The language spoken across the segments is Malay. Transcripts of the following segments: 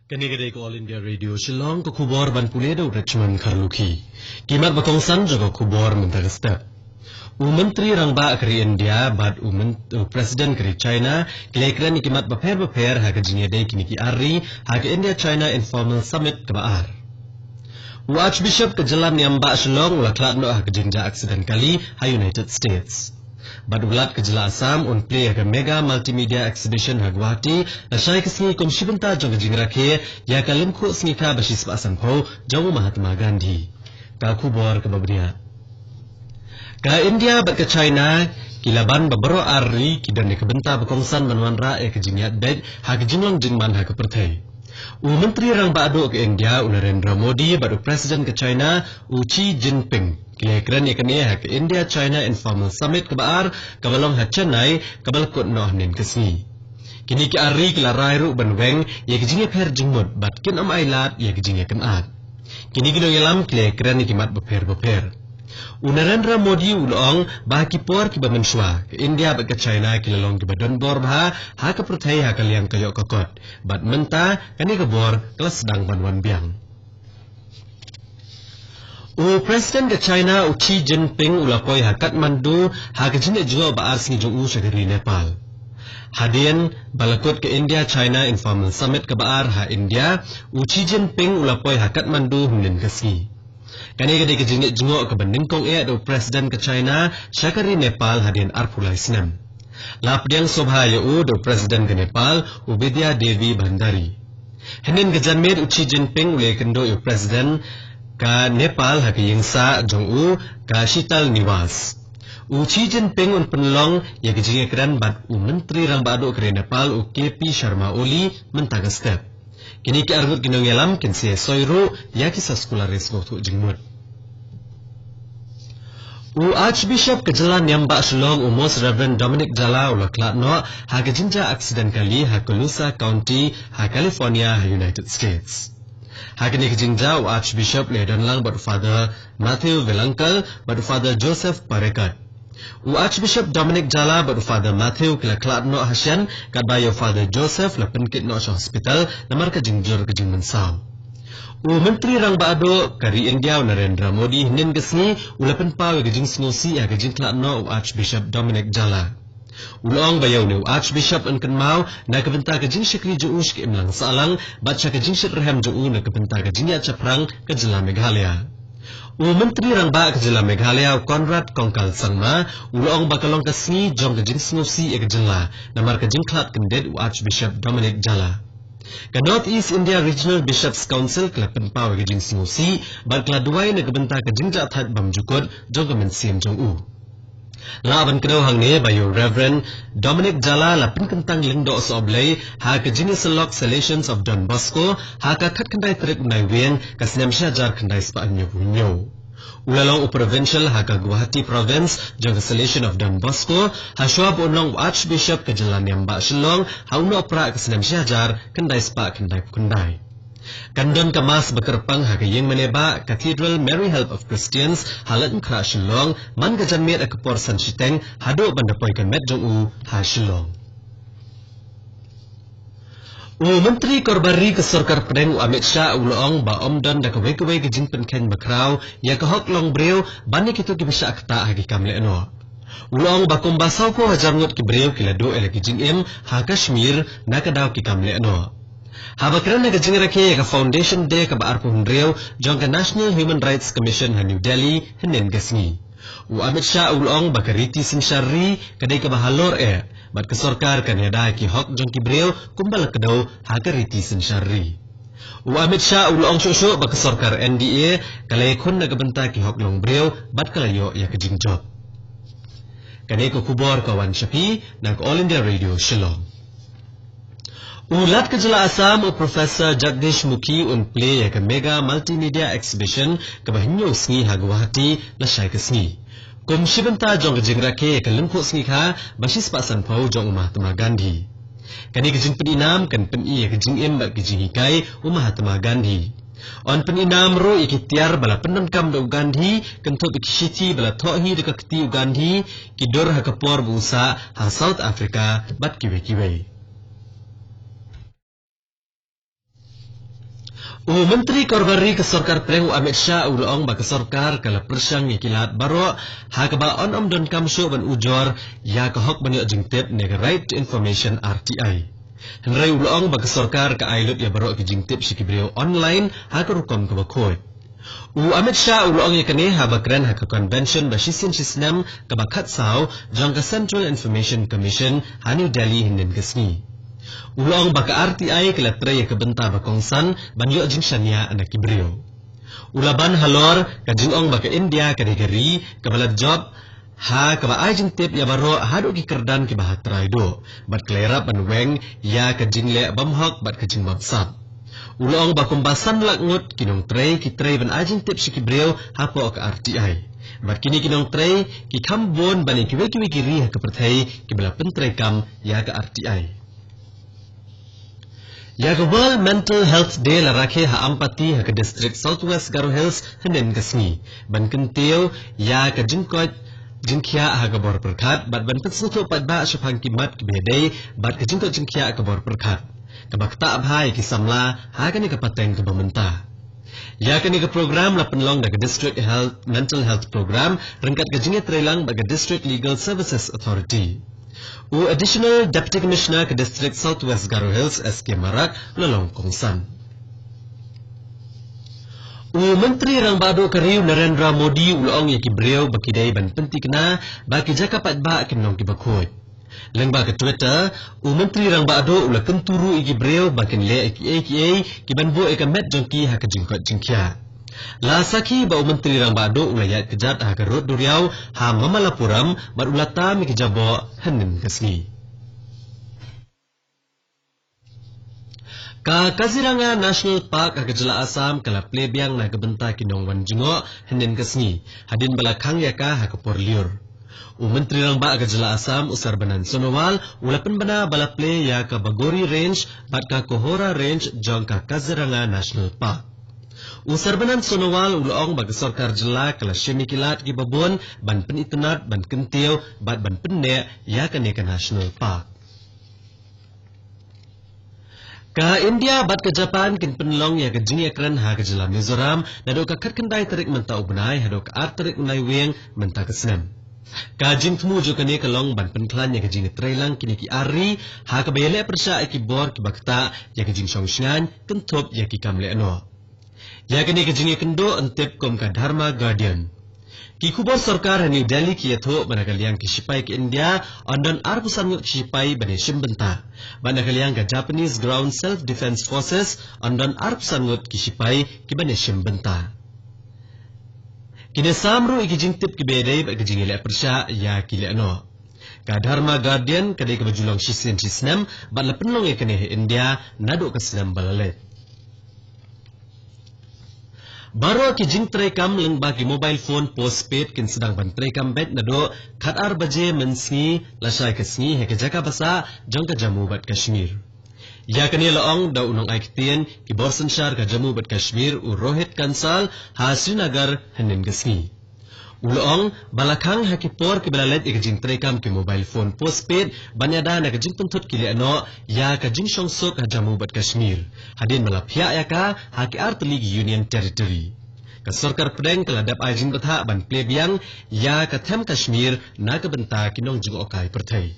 Kanigade ko All India Radio Shillong ko kubor ban puledo Richmond Karluki. Kimat bakong san jago kubor mentagasta. Menteri rangba kari India bad President kari China kelekran ni kimat baper haga jinyade kini ki ari haga India China Informal Summit kebaar. Archbishop ke jalan niamba Shillong ulaklat no haga jinja accident kali ha United States. Badulat ke Jela Assam on play ke mega multimedia exhibition ha Guwahati la syai ke singi kom shibenta jong jingrakhe ya kalimkho singi kha basis pa sanpho jong Mahatma Gandhi ka khubor ke babria ka India bat ke China kilaban babaro ari kidan ke benta bakongsan manwanra ke jingyat bed ha ke jinglong jingman ha ke perthai Menteri rang bado ke India Narendra Modi badu Presiden ke China Xi Jinping kelekran yakni ha ke India China Informal Summit kebaar kabalong ha Chennai kabal kot noh nin kesni kini ke ari kelarai ru banweng ye kejinge pher jingmut bat kin am ailat ye kejinge kenat kini gino yalam kelekran kimat beper Narendra Modi ulong bah kipor ki bamenswa ke India bat ke China kilalong ki badon bor bah ha ke perthai ha kaliang kayok kokot bat menta kani ke bor kelas sedang banwan biang Presiden ke China Xi Jinping ulapoi ha Kathmandu ha ke jine jua ba arsi jong sagari Nepal hadian balakot ke India China Informal Summit ke baar ha India Xi Jinping ulapoi ha Kathmandu hunin kasni kani gade ke jine jungok ke beningkong do Presiden ke China syakari Nepal hadian arpulai senam lapdiang sobha do Presiden ke Nepal Vidya Devi Bhandari henin ke janmir Xi Jinping ule kendo Presiden ka Nepal ha ke yingsa jong ka Shital Niwas Xi Jinping un penlong ya ke jinge kran bat menteri rang bado ke Nepal KP Sharma Oli mentaga step kini ki argut ginong yalam kin se soiro ya ki saskularis gotu jingmut Archbishop ke jalan Niamba Shillong Most Reverend Dominic Jala ulaklat no ha ke jinja accident kali ha Colusa County ha California ha United States Hakini kejingja Archbishop Ledan lang batu Father Matthew Velankal batu Father Joseph Parekat. Archbishop Dominic Jala batu Father Matthew kelaklat no hasyan kat bayo Father Joseph la penkit no hospital namar kejingjur kejing mensau. Menteri rang bado kari India Narendra Modi hinin kesni ulapen pau kejing snosi kejing klat no Archbishop Dominic Jala. Ulong bayaw ni Archbishop an kanmao na kabenta ka jing shikri juush ke imlang saalang bat siya ka jing shitraham juu na kabenta ka jing yachaprang ka jila Meghalaya. Menteri rang ba ka jila Meghalaya Conrad Kongkal Sangma ulong bakalong ka singi jong ka jing snusi ka jila namar ka jing klat kandet Archbishop Dominic Jala. Ka North East India Regional Bishops Council kelapan pao ka jing snusi bat kladuay na kabenta ka jing jathat bamjukod jong ka mensim jong Laban kedaw hang ni bayo Reverend Dominic Jala lapin kentang lingdo soblay ha ke jenis selok Salesians of Don Bosco ha ka khat kandai trik nai wen ka snam syajar kandai spa nyo ulalong provincial ha ka Guwahati province jong Salesian of Don Bosco ha syab unong Archbishop ke jalan Niamba Shillong ha uno pra ka snam syajar kandai spa kandai Kandon kemas bekerpang ha kayeng meneba Cathedral Mary Help of Christians halat mkra Shillong man kajanmir akapor san shiteng hado bandapoy kamet jong ha Shillong. Menteri Korbari ke Sarkar Penang Amit Shah ulong ba omdan da kaway kajing penken bakraw ya kahok long brew bani kito kibisya akta hagi kamle ano. Ulong ba kumbasaw ko hajarngot ki brew kilado kajing im ha Kashmir na kadaw ki kamle ano. Habakran na kajing rakhe ka Foundation Day ka baar po hundrew jong ka National Human Rights Commission ha New Delhi hinin gasngi. Amit Shah ulong bakariti sin syarri kadai ka bahalor bat ka sarkar kanada ki hok jong ki brew kumbal kadaw ha kariti sin syarri. Amit Shah ulong syusyo baka sarkar NDA kalay kun nagabenta ki hok long brew bat kalayo ya kajing job. Kanay ko kubor kawan Shafi nag All India Radio Shillong. Ulat ke Jela Assam Professor Jagdish Mukhi un play ya ke mega multimedia exhibition ke bahinyo sngi ha Guwahati la syai ke sngi. Kum shibenta jong ke jing rakhe ke lengkho sngi kha basis pa san phau jong Mahatma Gandhi. Kani ke jing peninam kan peni ke jing im ba ke jing hikai Mahatma Gandhi. On peninam ro ikitiar bala penangkam do Gandhi kentuk ikishiti bala thohi de kakti Gandhi kidor ha kapor busa ha South Africa bat kiwe Menteri Korbari ke Sarkar Prehu Amit Shah ulong ba ke Sarkar kala persyang ikilat baro ha ka ba on don kamsyo ban ujor ya ka hok banyo jingtep ne right to information RTI. Henry ulong ba ke Sarkar ka ailut ya baro ki jingtep sikibreo online ha ka rukom ka bakoy. Amit Shah ulong ya kane ha ba kren ha ka convention ba shisin shisnam ka ba khatsao jang ka Central Information Commission ha New Delhi hinin kasni. Ulong baka RTI kala tre ka benta ba kongsan banyo jing shania anak kibreo. Ulaban halor ka jingong baka India ka digari ka balad job ha ka ba ajing tip ya baro hado ki kerdan ki bahat traido bat klerap ban weng ya ka jingle bamhok bat ka jing mabsat. Ulong ba kumbasan lagngut kinong tre ki tre ban ajing tip si kibreo hapo ka RTI. Bat kini kinong tre ki kambon bani kiwe kiri ha ka perthai ki bala pentre kam ya ka RTI. Ya ka World Mental Health Day la rakhe ha ampati ha ka District Southwest Garo Hills henen kasni ban kenteu ya ka jingkot jingkhia ha ka bor perkhat bat ban petsuto padba shapang kimat kibedei bat ka jingkot jingkhia ka bor perkhat ka bakta bhai ki samla ha ka ni ka pateng ka bamenta ya ka ni ka program la penlong da ka District Mental Health Program rengkat ka jinget trelang ba ka District Legal Services Authority. Additional Deputy Commissioner ke District Southwest Garo Hills SK Marak lalong kongsan. Menteri Rang Bado Kariu Narendra Modi ulong ya kibreo bakidai ban pentikna baki jaka patba kinong kibakhoy. Lengba ke Twitter, Menteri Rang Bado ula kenturu ikibreo bakin le aka kibanbo ekamet jongki ha kajingkot jingkia. La saki ba Menteri Rang Bado ulayat kejat ha karut duriau ha mamalapuram bat ulata mi kejabo hanin kasni. Ka Kaziranga National Park ha kejala Asam kala plebiang na kebenta kinong wanjungo hanin kasni. Hadin balakang yaka ha kapor liur. Menteri Rang Ba kejala Asam usar banan Sonowal ulapan bana balaple ya ka Bagori Range bat ka Kohora Range jong ka Kaziranga National Park. Usarbanan Sonowal ulong bagi Sarkar jela kala syemikilat ki babon ban penitenat ban kentio bat ban penne ya kaneka National Park. Ka India bat ke Japan kin penlong ya ke jingya kran ha ke jela Mizoram nado ka kendai tarik menta ubnai hado ka art tarik unai weng menta kesnem. Ka jing temu jo kane kalong ban penklan ya ke jing trailang kini ki ari ha ka bayele persya ki bor ki bakta ya ke jing songsngan kentop ya ki kamle no. Ya kini kejingi kendo entep kom ka Dharma Guardian. Ki kubor Sarkar New Delhi ki yatho banakaliang ki sipai ki India ondon arpusan ngut sipai bane simbenta. Banakaliang ka Japanese Ground Self Defense Forces ondon arpusan ngut ki sipai ki bane simbenta. Kini samru iki jingtip ki bedai ba kejingi le persya ya ki le no. Ka Dharma Guardian kadai ka bajulong sisnem bat la penlong e kene India nado ka senam balalet. Baru ki jing trekam leng bagi mobile phone postpaid kin sedang ban trekam bet nado khatar baje mensni lasai kesni he ke jaka basa jong ka Jammu bat Kashmir. Ya kani laong da unong aiktien ki borsan shar ka Jammu bat Kashmir u Rohit Kansal ha Srinagar hanin kesni. Ulong balakang hakipor ki balalet ik jing trekam ki mobile phone postpaid banyada na ka jing tuntut ki ano ya ka jing songsok ha Jammu bat Kashmir. Hadin malapya ya ka haki art league union territory. Ka Sarkar Pedeng keladap ajing betha ban plebiang ya ka Them Kashmir na ka benta kinong jing okai perthai.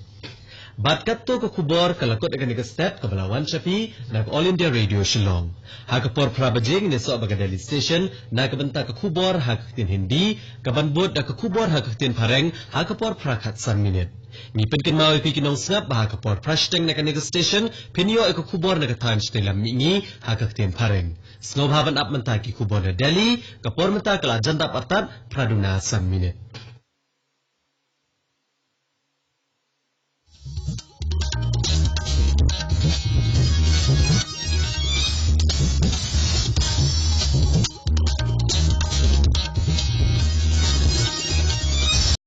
Bat katto ko kubor kalakot akan ka step ka Balawan Shafi na All India Radio Shillong. Ha ka por prabajing ni so baga Delhi station na ka benta ka kubor ha ka tin Hindi ka banbot na ka kubor ha ka tin Pareng ha ka por prakhat san minute. Ngipin kin mau ipi kinong snap ba ha ka por prashteng na ka station pinyo ka kubor na ka times nila mingi ha ka tin Pareng. Snobhaban up menta ki kubor na Delhi ka por menta kala janda patat praduna san minute.